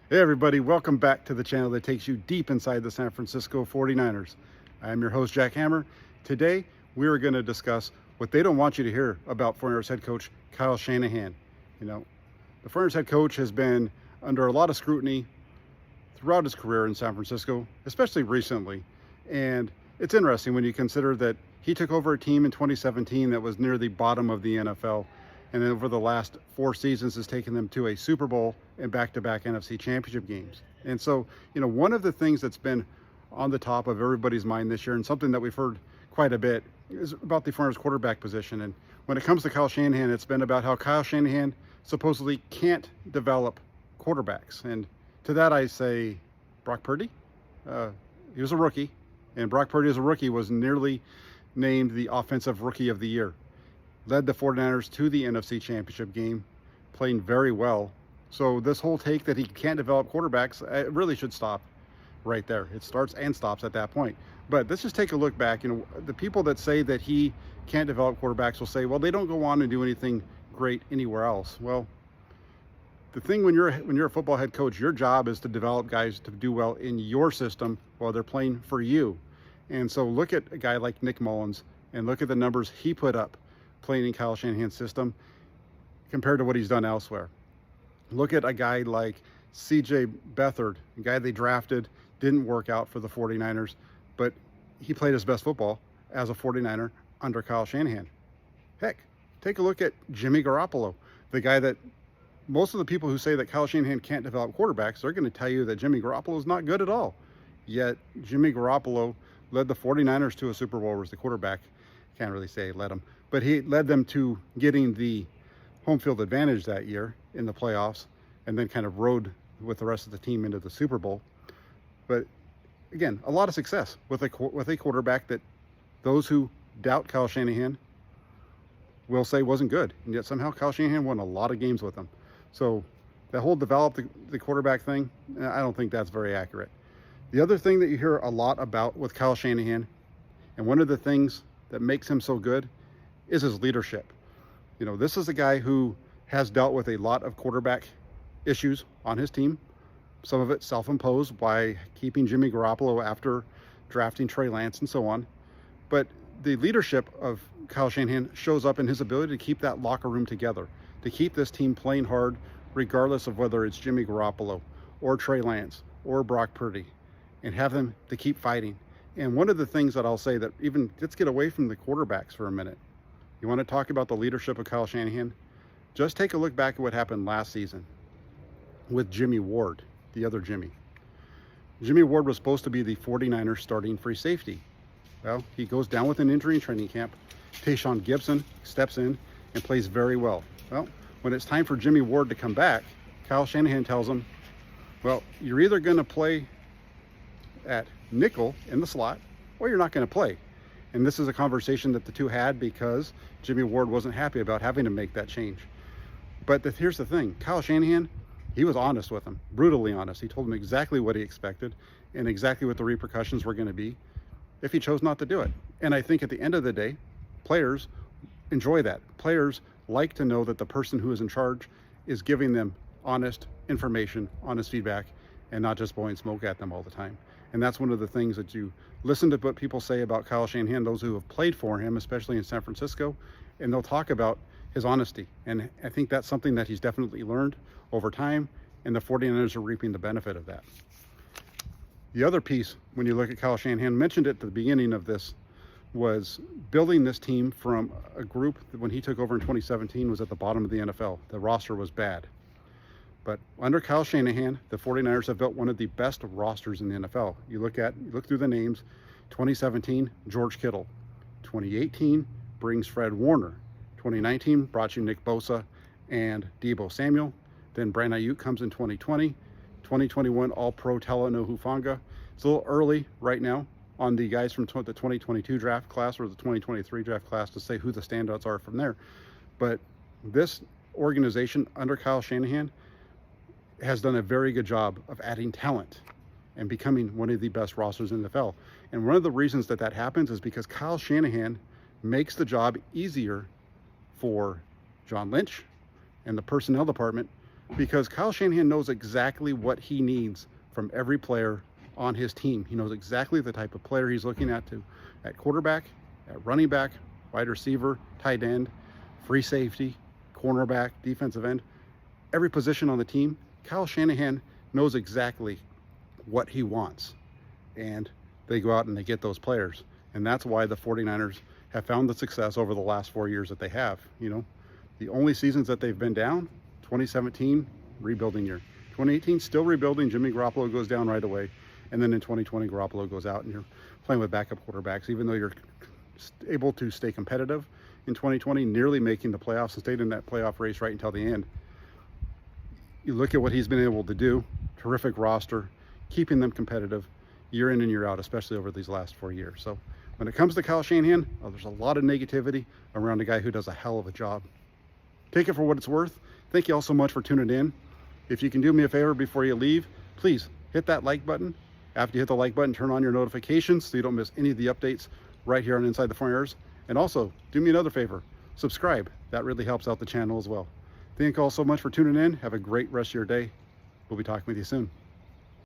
Hey everybody, welcome back to the channel that takes you deep inside the San Francisco 49ers. I am your host, Jack Hammer. Today, we are going to discuss what they don't want you to hear about 49ers head coach Kyle Shanahan. You know, the 49ers head coach has been under a lot of scrutiny throughout his career in San Francisco, especially recently. And it's interesting when you consider that he took over a team in 2017 that was near the bottom of the NFL. And then over the last 4 seasons has taken them to a Super Bowl and back-to-back NFC Championship games. And so, one of the things that's been on the top of everybody's mind this year, and something that we've heard quite a bit, is about the 49ers quarterback position. And when it comes to Kyle Shanahan, it's been about how Kyle Shanahan supposedly can't develop quarterbacks. And to that I say, Brock Purdy, he was a rookie, and Brock Purdy as a rookie was nearly named the Offensive Rookie of the Year. Led the 49ers to the NFC Championship game, playing very well. So this whole take that he can't develop quarterbacks, it really should stop right there. It starts and stops at that point. But let's just take a look back. The people that say that he can't develop quarterbacks will say, well, they don't go on and do anything great anywhere else. Well, the thing when you're a football head coach, your job is to develop guys to do well in your system while they're playing for you. And so look at a guy like Nick Mullins and look at the numbers he put up playing in Kyle Shanahan's system compared to what he's done elsewhere. Look at a guy like CJ Beathard, a guy they drafted, didn't work out for the 49ers, but he played his best football as a 49er under Kyle Shanahan. Heck, take a look at Jimmy Garoppolo, the guy that most of the people who say that Kyle Shanahan can't develop quarterbacks, they're going to tell you that Jimmy Garoppolo is not good at all. Yet Jimmy Garoppolo led the 49ers to a Super Bowl as the quarterback. Can't really say led them, but he led them to getting the home field advantage that year in the playoffs, and then kind of rode with the rest of the team into the Super Bowl. But again, a lot of success with a quarterback that those who doubt Kyle Shanahan will say wasn't good, and yet somehow Kyle Shanahan won a lot of games with them. So that whole develop the quarterback thing, I don't think that's very accurate. The other thing that you hear a lot about with Kyle Shanahan, and one of the things that makes him so good, is his leadership. This is a guy who has dealt with a lot of quarterback issues on his team. Some of it self-imposed by keeping Jimmy Garoppolo after drafting Trey Lance and so on. But the leadership of Kyle Shanahan shows up in his ability to keep that locker room together, to keep this team playing hard, regardless of whether it's Jimmy Garoppolo or Trey Lance or Brock Purdy, and have them to keep fighting. And one of the things that I'll say that even, let's get away from the quarterbacks for a minute. You want to talk about the leadership of Kyle Shanahan? Just take a look back at what happened last season with Jimmy Ward, the other Jimmy. Jimmy Ward was supposed to be the 49ers starting free safety. Well, he goes down with an injury in training camp. Tayshaun Gibson steps in and plays very well. Well, when it's time for Jimmy Ward to come back, Kyle Shanahan tells him, well, you're either going to play at nickel in the slot, or you're not going to play. And this is a conversation that the two had because Jimmy Ward wasn't happy about having to make that change. But here's the thing, Kyle Shanahan, he was honest with him, brutally honest. He told him exactly what he expected and exactly what the repercussions were going to be if he chose not to do it. And I think at the end of the day, players enjoy that. Players like to know that the person who is in charge is giving them honest information, honest feedback, and not just blowing smoke at them all the time. And that's one of the things that you listen to what people say about Kyle Shanahan, those who have played for him, especially in San Francisco, and they'll talk about his honesty. And I think that's something that he's definitely learned over time, and the 49ers are reaping the benefit of that. The other piece, when you look at Kyle Shanahan, mentioned it at the beginning of this, was building this team from a group that when he took over in 2017 was at the bottom of the NFL. The roster was bad. But under Kyle Shanahan, the 49ers have built one of the best rosters in the NFL. You look through the names. 2017, George Kittle. 2018 brings Fred Warner. 2019 brought you Nick Bosa and Deebo Samuel. Then Brandon Ayuk comes in 2020. 2021 All-Pro Talanoa Hufanga. It's a little early right now on the guys from the 2022 draft class or the 2023 draft class to say who the standouts are from there. But this organization under Kyle Shanahan has done a very good job of adding talent and becoming one of the best rosters in the NFL. And one of the reasons that happens is because Kyle Shanahan makes the job easier for John Lynch and the personnel department because Kyle Shanahan knows exactly what he needs from every player on his team. He knows exactly the type of player he's looking at quarterback, at running back, wide receiver, tight end, free safety, cornerback, defensive end. Every position on the team, Kyle Shanahan knows exactly what he wants. And they go out and they get those players. And that's why the 49ers have found the success over the last 4 years that they have. You know, the only seasons that they've been down, 2017, rebuilding year. 2018, still rebuilding. Jimmy Garoppolo goes down right away. And then in 2020, Garoppolo goes out and you're playing with backup quarterbacks, even though you're able to stay competitive in 2020, nearly making the playoffs and stayed in that playoff race right until the end. You look at what he's been able to do, terrific roster, keeping them competitive year in and year out, especially over these last 4 years. So when it comes to Kyle Shanahan, there's a lot of negativity around a guy who does a hell of a job. Take it for what it's worth. Thank you all so much for tuning in. If you can do me a favor before you leave, please hit that like button. After you hit the like button, turn on your notifications so you don't miss any of the updates right here on Inside the 49ers. And also, do me another favor, subscribe. That really helps out the channel as well. Thank you all so much for tuning in. Have a great rest of your day. We'll be talking with you soon.